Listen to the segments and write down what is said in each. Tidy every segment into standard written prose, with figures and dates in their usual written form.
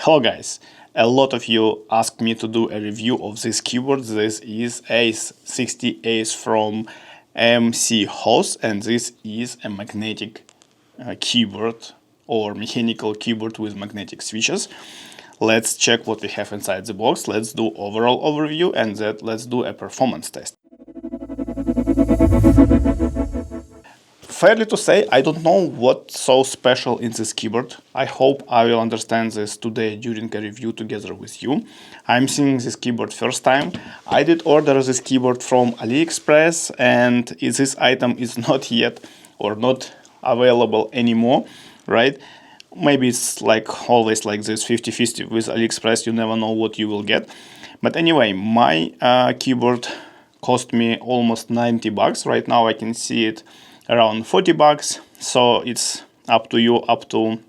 Hello guys, a lot of you asked me to do a review of this keyboard. This is ACE68 Ace from MCHOSE, and this is a magnetic keyboard or mechanical keyboard with magnetic switches. Let's check what we have inside the box. Let's do overall overview and then let's do a performance test. Fairly to say, I don't know what's so special in this keyboard. I hope I will understand this today during a review together with you. I'm seeing this keyboard first time. I did order this keyboard from AliExpress, and this item is not yet or not available anymore, right? Maybe it's like always like this 50-50 with AliExpress, you never know what you will get. But anyway, my keyboard cost me almost 90 bucks. Right now I can see it around 40 bucks, so it's up to you, up to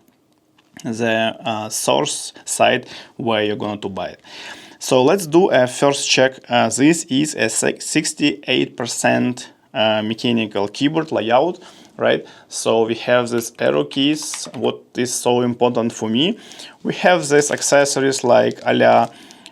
the source site where you're going to buy it. So let's do a first check. This is a 68% mechanical keyboard layout, right? So we have these arrow keys. What is so important for me, we have these accessories like a-la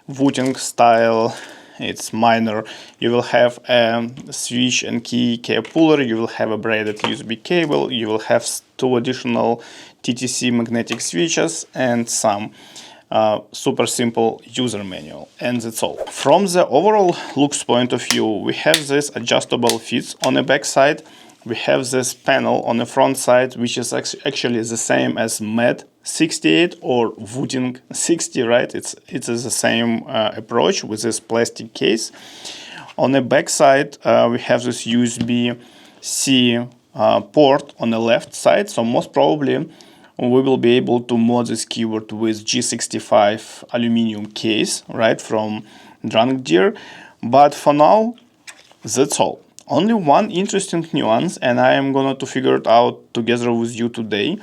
voting style. It's minor. You will have a switch and key cap puller, you will have a braided USB cable, you will have 2 additional TTC magnetic switches and some super simple user manual, and that's all. From the overall looks point of view, we have this adjustable fits on the back side. We have this panel on the front side, which is actually the same as MCHOSE or Voting 60, right? It's the same approach with this plastic case. On the back side, we have this USB-C port on the left side, so most probably we will be able to mod this keyboard with G65 aluminum case, right, from Drunk Deer. But for now, that's all. Only one interesting nuance, and I am going to figure it out together with you today.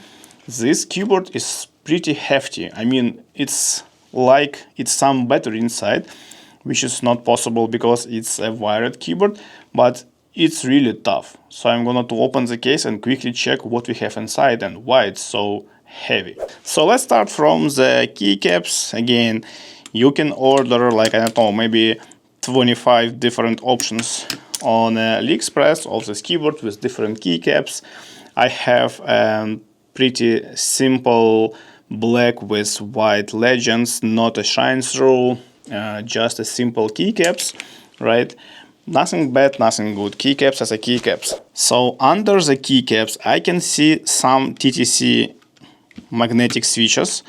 This keyboard is pretty hefty. I mean, it's like it's some battery inside, which is not possible because it's a wired keyboard, but it's really tough. So I'm going to open the case and quickly check what we have inside and why it's so heavy. So let's start from the keycaps. Again, you can order, like, I don't know, maybe 25 different options on AliExpress of this keyboard with different keycaps. I have pretty simple black with white legends, not a shine through, just a simple keycaps, right? Nothing bad, nothing good. Keycaps as a keycaps. So under the keycaps, I can see some TTC magnetic switches.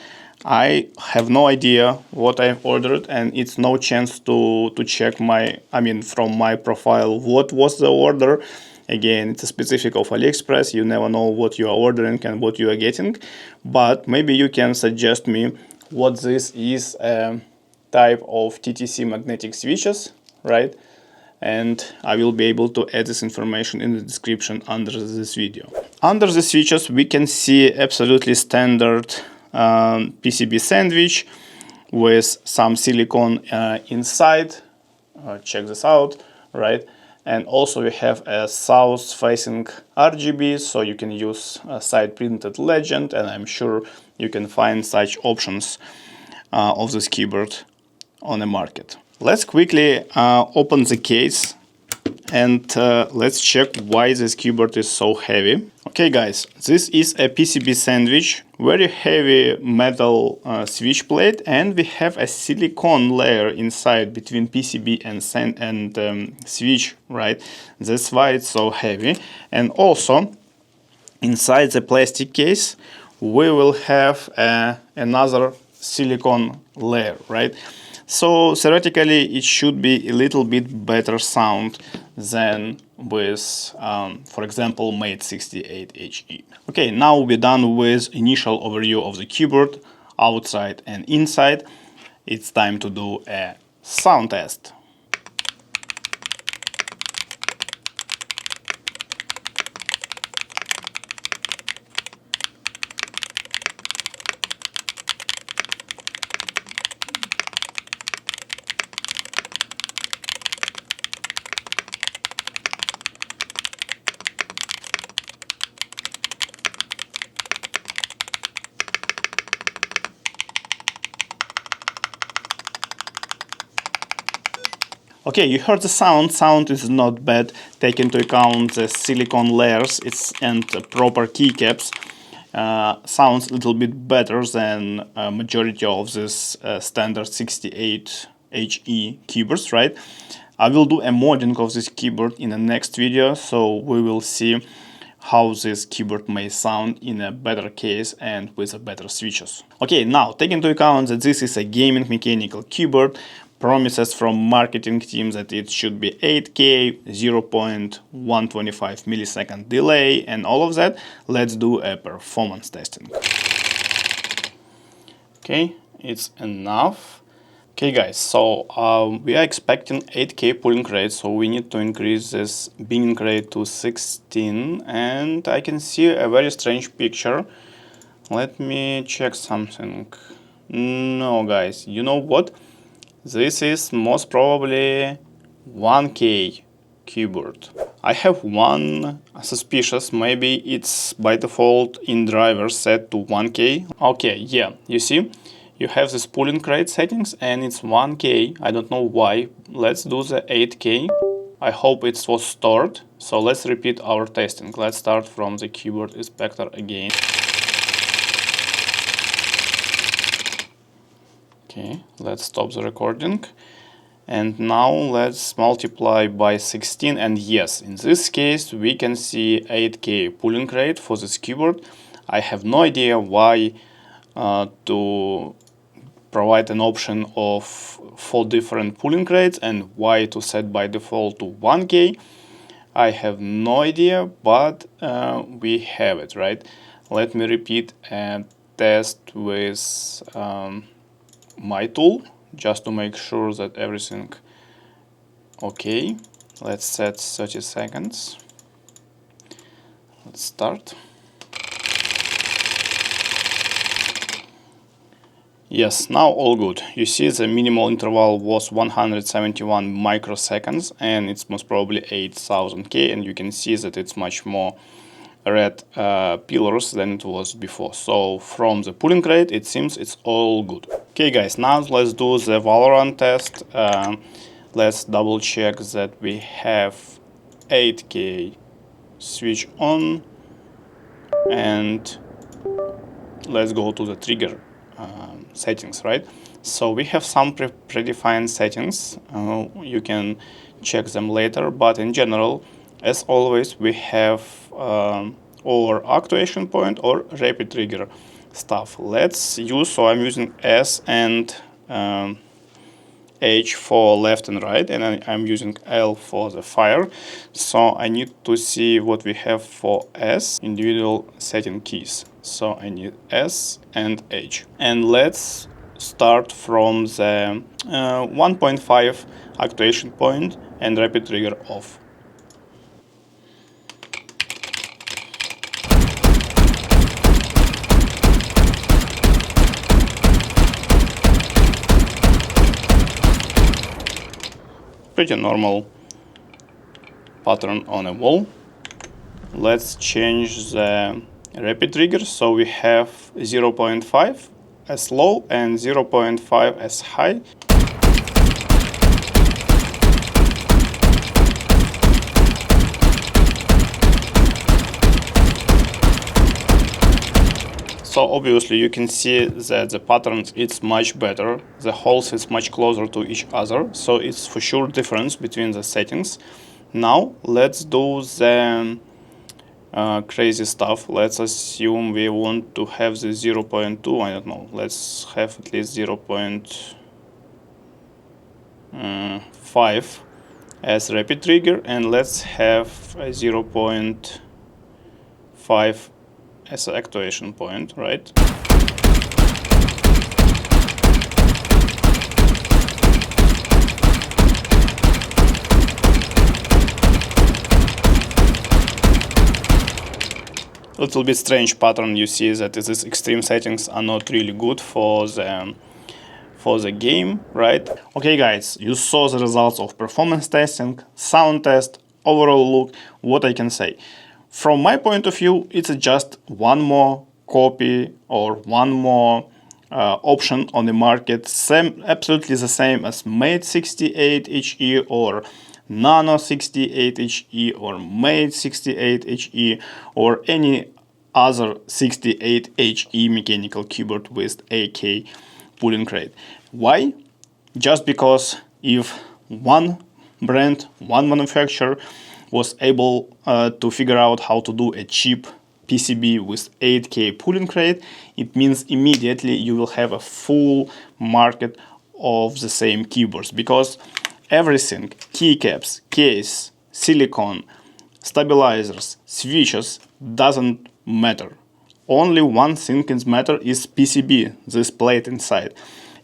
I have no idea what I've ordered, and it's no chance to check from my profile what was the order. Again, it's a specific of AliExpress. You never know what you are ordering and what you are getting. But maybe you can suggest me what this is, a type of TTC magnetic switches, right? And I will be able to add this information in the description under this video. Under the switches, we can see absolutely standard PCB sandwich with some silicone inside. Check this out, right? And also we have a south-facing RGB, so you can use a side-printed legend, and I'm sure you can find such options of this keyboard on the market. Let's quickly open the case and let's check why this keyboard is so heavy. Okay guys, this is a PCB sandwich, very heavy metal switch plate, and we have a silicone layer inside between PCB and switch, right? That's why it's so heavy. And also inside the plastic case we will have another silicone layer, right? So theoretically it should be a little bit better sound than with, for example, MCHOSE. Okay, now we're done with initial overview of the keyboard, outside and inside. It's time to do a sound test. Okay, you heard the sound. Sound is not bad. Take into account the silicone layers and proper keycaps. Sounds a little bit better than majority of this standard 68 HE keyboards, right? I will do a modding of this keyboard in the next video, so we will see how this keyboard may sound in a better case and with a better switches. Okay, now take into account that this is a gaming mechanical keyboard. Promises from marketing team that it should be 8K, 0.125 millisecond delay and all of that. Let's do a performance testing. Okay, it's enough. Okay guys, so we are expecting 8K pulling rate, so we need to increase this binning rate to 16, and I can see a very strange picture. Let me check something. No guys, you know what? This is most probably 1K keyboard. I have one suspicious, maybe it's by default in driver set to 1K. Okay, yeah, you see? You have this pulling rate settings and it's 1K. I don't know why. Let's do the 8K. I hope it was stored. So let's repeat our testing. Let's start from the keyboard inspector again. Okay, let's stop the recording. And now let's multiply by 16. And yes, in this case, we can see 8K pulling rate for this keyboard. I have no idea why to provide an option of 4 different pulling rates and why to set by default to 1K. I have no idea, but we have it, right? Let me repeat and test with my tool just to make sure that everything okay. Let's set 30 seconds. Let's start. Yes, now all good. You see the minimal interval was 171 microseconds and it's most probably 8000K, and you can see that it's much more red pillars than it was before. So from the pulling rate, it seems it's all good. Okay guys, now let's do the Valorant test. Let's double check that we have 8K switch on, and let's go to the trigger settings, right? So we have some predefined settings. You can check them later, but in general, as always, we have our actuation point or rapid trigger stuff. Let's use, so I'm using S and H for left and right, and I'm using L for the fire. So I need to see what we have for S, individual setting keys. So I need S and H. And let's start from the 1.5 actuation point and rapid trigger off. Pretty normal pattern on a wall. Let's change the rapid trigger, so we have 0.5 as low and 0.5 as high. So obviously you can see that the pattern is much better, the holes is much closer to each other, so it's for sure difference between the settings. Now let's do the crazy stuff. Let's assume we want to have the 0.2, I don't know, let's have at least 0.5 as rapid trigger, and let's have a 0.5 as an actuation point, right? A little bit strange pattern. You see that these extreme settings are not really good for the game, right? Okay guys, you saw the results of performance testing, sound test, overall look. What I can say, from my point of view, it's just one more copy or one more option on the market, absolutely the same as Mate68HE or Nano68HE or Mate68HE or any other 68HE mechanical keyboard with AK pulling rate. Why? Just because if one brand, one manufacturer was able to figure out how to do a cheap PCB with 8K pulling rate, it means immediately you will have a full market of the same keyboards, because everything, keycaps, case, silicone, stabilizers, switches, doesn't matter. Only one thing can matter is PCB, this plate inside.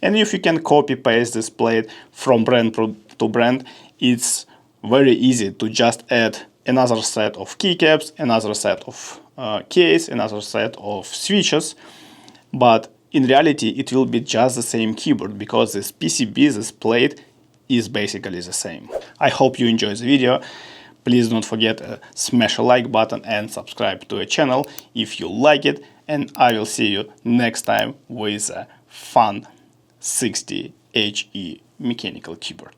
And if you can copy paste this plate from brand to brand, it's very easy to just add another set of keycaps, another set of case, another set of switches. But in reality, it will be just the same keyboard, because this PCB, this plate, is basically the same. I hope you enjoyed the video. Please don't forget to smash a like button and subscribe to the channel if you like it. And I will see you next time with a fun 60HE mechanical keyboard.